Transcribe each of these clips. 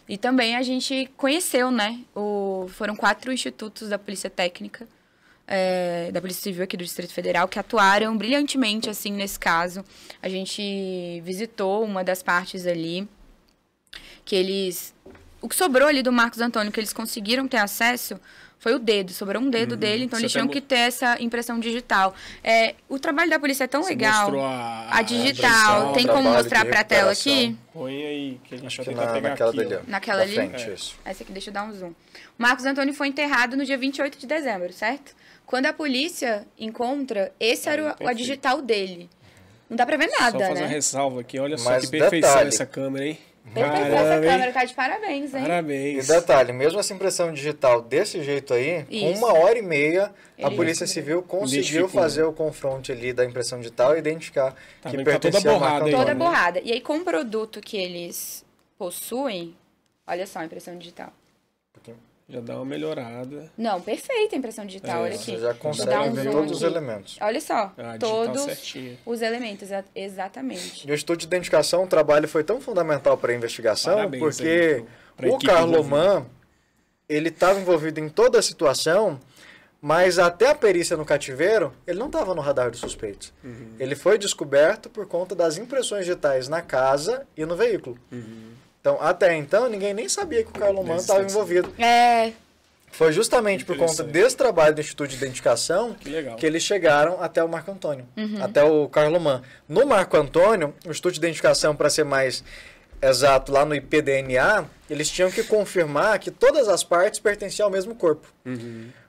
E também a gente conheceu, né? Foram 4 institutos da Polícia Técnica, da Polícia Civil aqui do Distrito Federal, que atuaram brilhantemente, assim, nesse caso. A gente visitou uma das partes ali, que eles... O que sobrou ali do Marcos Antônio, que eles conseguiram ter acesso, foi o dedo. Sobrou um dedo dele, então eles tinham que ter essa impressão digital. O trabalho da polícia é tão legal. A digital. Tem como mostrar para a tela aqui? Põe aí, que a gente vai que tentar pegar naquela aqui. dali, naquela ali? Isso. Essa aqui, deixa eu dar um zoom. O Marcos Antônio foi enterrado no dia 28 de dezembro, certo? Quando a polícia encontra, esse era a digital dele. Não dá pra ver nada, Só fazer né? uma ressalva aqui. Olha só Mas que perfeição detalhe. essa câmera, hein? Perfeição essa câmera, tá de parabéns, hein? Parabéns. E detalhe, mesmo essa impressão digital desse jeito aí, com 1h30, a Polícia Civil conseguiu fazer o confronto ali da impressão digital e identificar que pertencia ao Marco Antônio. Toda borrada. E aí, com o produto que eles possuem, olha só a impressão digital. Já dá uma melhorada. Não, perfeita a impressão digital, olha aqui. Você já consegue ver todos os elementos. Olha só, todos certinho. os elementos, exatamente. E o estudo de identificação, o trabalho foi tão fundamental para a investigação, Parabéns porque aí, o Carloman, ele estava envolvido em toda a situação, mas até a perícia no cativeiro, ele não estava no radar dos suspeitos. Ele foi descoberto por conta das impressões digitais na casa e no veículo. Então, até então, ninguém nem sabia que o Carloman estava envolvido. Foi justamente por conta desse trabalho do Instituto de Identificação que eles chegaram até o Marco Antônio, até o Carloman. No Marco Antônio, o Instituto de Identificação, para ser mais exato, lá no IPDNA, eles tinham que confirmar que todas as partes pertenciam ao mesmo corpo.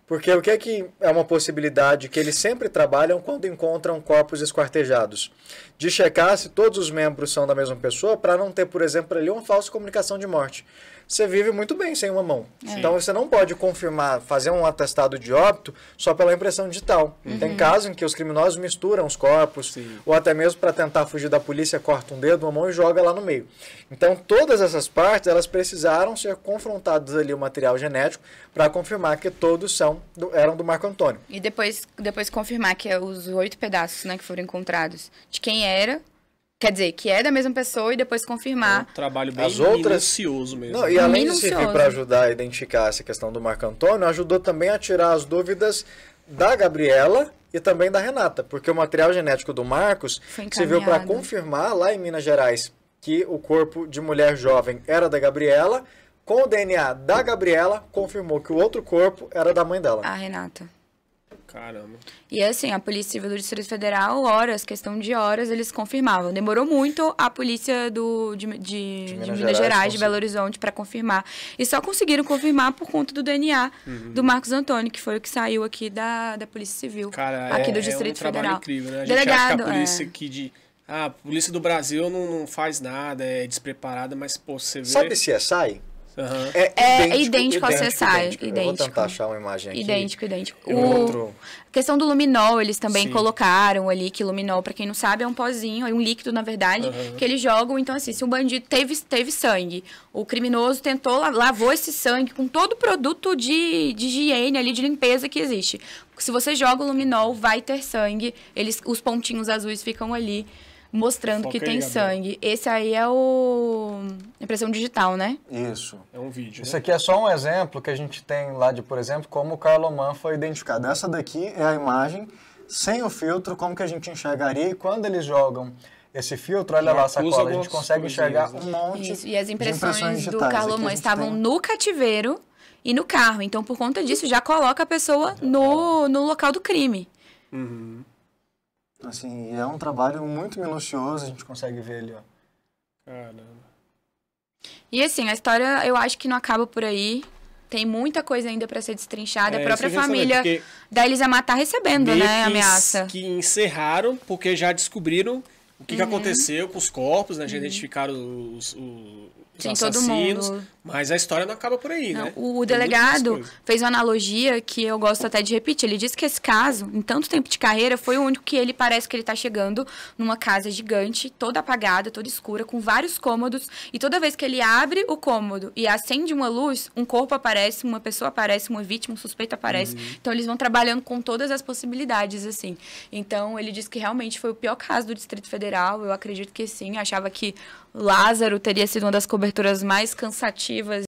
Porque o que é uma possibilidade que eles sempre trabalham quando encontram corpos esquartejados? De checar se todos os membros são da mesma pessoa, para não ter, por exemplo, ali uma falsa comunicação de morte. Você vive muito bem sem uma mão. Então, você não pode confirmar, fazer um atestado de óbito só pela impressão digital. Tem casos em que os criminosos misturam os corpos, ou até mesmo para tentar fugir da polícia, corta um dedo, uma mão e joga lá no meio. Então, todas essas partes, elas precisaram ser confrontadas ali o material genético para confirmar que todos eram do Marco Antônio. E depois confirmar que os 8 pedaços, né, que foram encontrados, de quem era... Quer dizer, que é da mesma pessoa e depois confirmar. Um trabalho bem minucioso mesmo. Não, e além de servir para ajudar a identificar essa questão do Marco Antônio, ajudou também a tirar as dúvidas da Gabriela e também da Renata. Porque o material genético do Marcos serviu para confirmar lá em Minas Gerais que o corpo de mulher jovem era da Gabriela. Com o DNA da Gabriela, confirmou que o outro corpo era da mãe dela. A Renata. Caramba. E assim, a Polícia Civil do Distrito Federal, questão de horas, eles confirmavam. Demorou muito a polícia de Minas Gerais, de Belo Horizonte, para confirmar. E só conseguiram confirmar por conta do DNA do Marcos Antônio, que foi o que saiu aqui da Polícia Civil, aqui do Distrito Federal. Incrível, né? A gente acha que a polícia aqui a polícia do Brasil não faz nada, é despreparada, mas, pô, você vê... Sabe se sai? É idêntico ao CSI. Eu vou tentar achar uma imagem aqui. Idêntico. A questão do luminol, eles também colocaram ali, que luminol, pra quem não sabe, é um pozinho, é um líquido, na verdade, que eles jogam. Então, assim, se um bandido teve sangue, o criminoso lavou esse sangue com todo o produto de higiene ali, de limpeza que existe. Se você joga o luminol, vai ter sangue, os pontinhos azuis ficam ali, mostrando que tem sangue. Esse aí é impressão digital, né? Isso. É um vídeo. Isso aqui é só um exemplo que a gente tem lá de, por exemplo, como o Carloman foi identificado. Essa daqui é a imagem sem o filtro, como que a gente enxergaria. E quando eles jogam esse filtro, olha lá a sacola, a gente consegue enxergar um monte E as impressões do Carloman estavam no cativeiro e no carro. Então, por conta disso, já coloca a pessoa no local do crime. Assim, é um trabalho muito minucioso, a gente consegue ver ali, ó. Caramba. E assim, a história eu acho que não acaba por aí. Tem muita coisa ainda para ser destrinchada. A própria família da Elisa tá recebendo, né, a ameaça. Que encerraram porque já descobriram o que aconteceu com os corpos, né? Já identificaram os assassinos, todo mundo. Mas a história não acaba por aí, né? O delegado fez uma analogia que eu gosto até de repetir. Ele disse que esse caso, em tanto tempo de carreira, foi o único que ele parece que ele tá chegando numa casa gigante, toda apagada, toda escura, com vários cômodos. E toda vez que ele abre o cômodo e acende uma luz, um corpo aparece, uma pessoa aparece, uma vítima, um suspeito aparece. Então, eles vão trabalhando com todas as possibilidades, assim. Então, ele disse que realmente foi o pior caso do Distrito Federal. Eu acredito que sim. Achava que Lázaro teria sido uma das coberturas coberturas mais cansativas